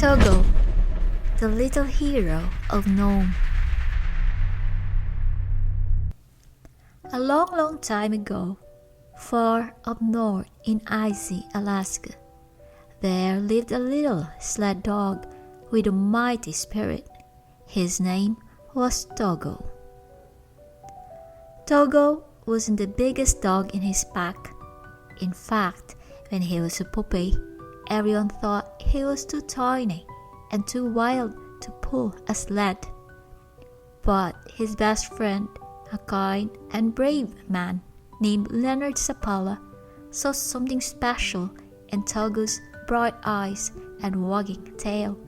Togo, the little hero of Nome. A long, long time ago, far up north in icy Alaska, there lived a little sled dog with a mighty spirit. His name was Togo. Togo wasn't the biggest dog in his pack. In fact, when he was a puppy, everyone thought he was too tiny and too wild to pull a sled. But his best friend, a kind and brave man named Leonard Sapala, saw something special in Togo's bright eyes and wagging tail.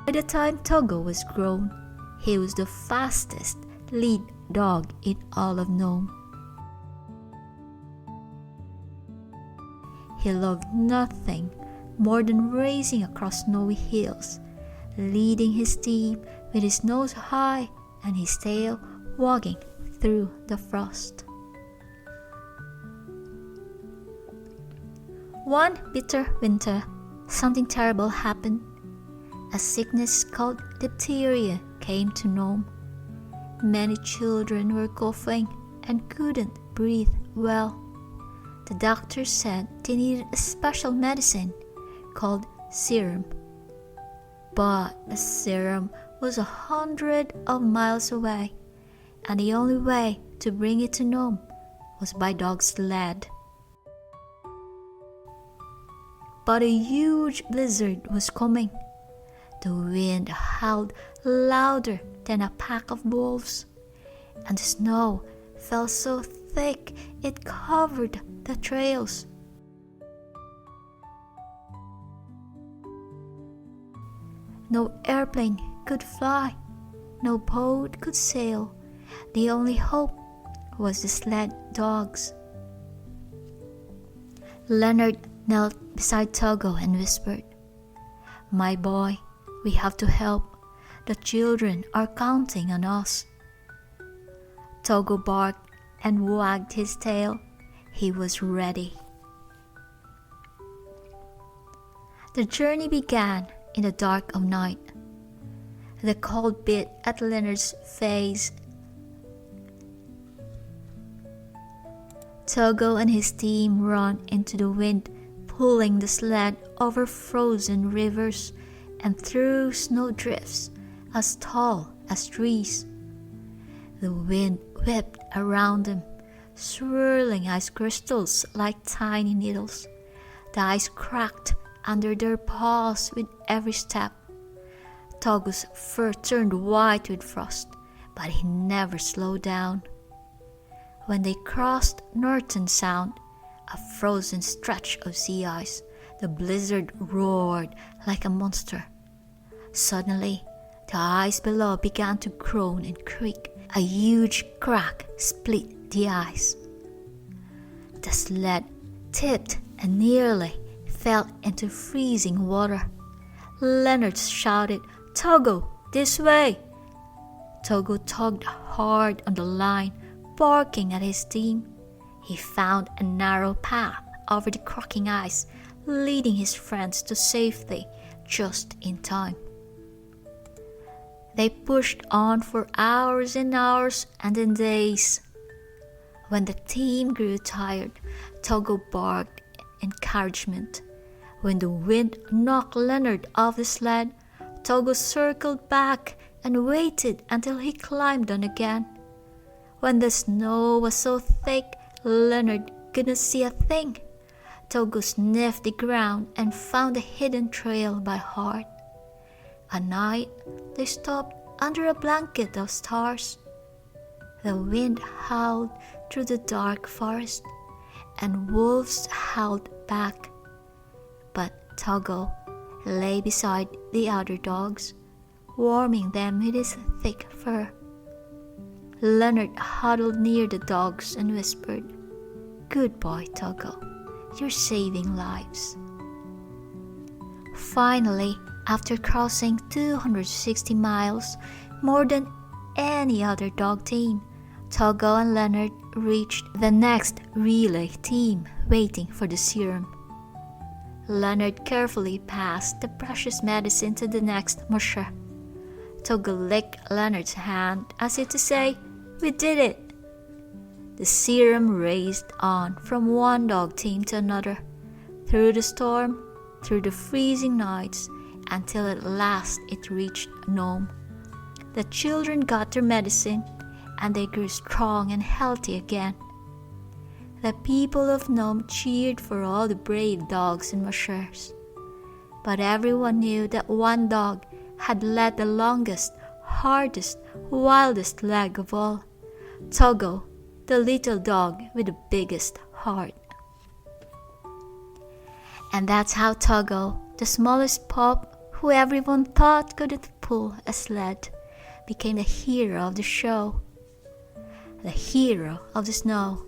By the time Togo was grown, he was the fastest lead dog in all of Nome. He loved nothing more than racing across snowy hills, leading his team with his nose high and his tail wagging through the frost. One bitter winter, something terrible happened. A sickness called diphtheria came to Nome. Many children were coughing and couldn't breathe well. The doctor said they needed a special medicine called serum. But the serum was 100 miles away, and the only way to bring it to Nome was by dog sled. But a huge blizzard was coming. The wind howled louder than a pack of wolves, and the snow fell so thick it covered the trails. No airplane could fly, no boat could sail. The only hope was the sled dogs. Leonard knelt beside Togo and whispered, "My boy, we have to help. The children are counting on us." Togo barked and wagged his tail. He was ready. The journey began in the dark of night. The cold bit at Leonard's face. Togo and his team ran into the wind, pulling the sled over frozen rivers and through snowdrifts as tall as trees. The wind whipped around them, swirling ice crystals like tiny needles. The ice cracked under their paws with every step. Togo's fur turned white with frost, but he never slowed down. When they crossed Norton Sound, a frozen stretch of sea ice, the blizzard roared like a monster. Suddenly, the ice below began to groan and creak. A huge crack split the ice. The sled tipped and nearly fell into freezing water. Leonard shouted, "Togo, this way!" Togo tugged hard on the line, barking at his team. He found a narrow path over the cracking ice, leading his friends to safety just in time. They pushed on for hours and hours and then days. When the team grew tired, Togo barked encouragement. When the wind knocked Leonard off the sled, Togo circled back and waited until he climbed on again. When the snow was so thick, Leonard couldn't see a thing. Togo sniffed the ground and found a hidden trail by heart. At night, they stopped under a blanket of stars. The wind howled through the dark forest, and wolves howled back. But Togo lay beside the other dogs, warming them with his thick fur. Leonard huddled near the dogs and whispered, "Good boy, Togo. You're saving lives." Finally, after crossing 260 miles, more than any other dog team, Togo and Leonard reached the next relay team waiting for the serum. Leonard carefully passed the precious medicine to the next musher. Togo licked Leonard's hand as if to say, "We did it!" The serum raced on from one dog team to another, through the storm, through the freezing nights, until at last it reached Nome. The children got their medicine, and they grew strong and healthy again. The people of Nome cheered for all the brave dogs and mushers. But everyone knew that one dog had led the longest, hardest, wildest leg of all. Togo, the little dog with the biggest heart. And that's how Togo, the smallest pup who everyone thought couldn't pull a sled, became the hero of the show. The hero of the snow,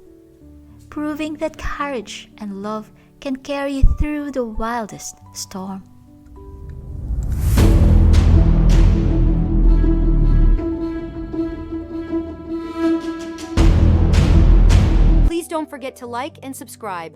proving that courage and love can carry you through the wildest storm. Please don't forget to like and subscribe.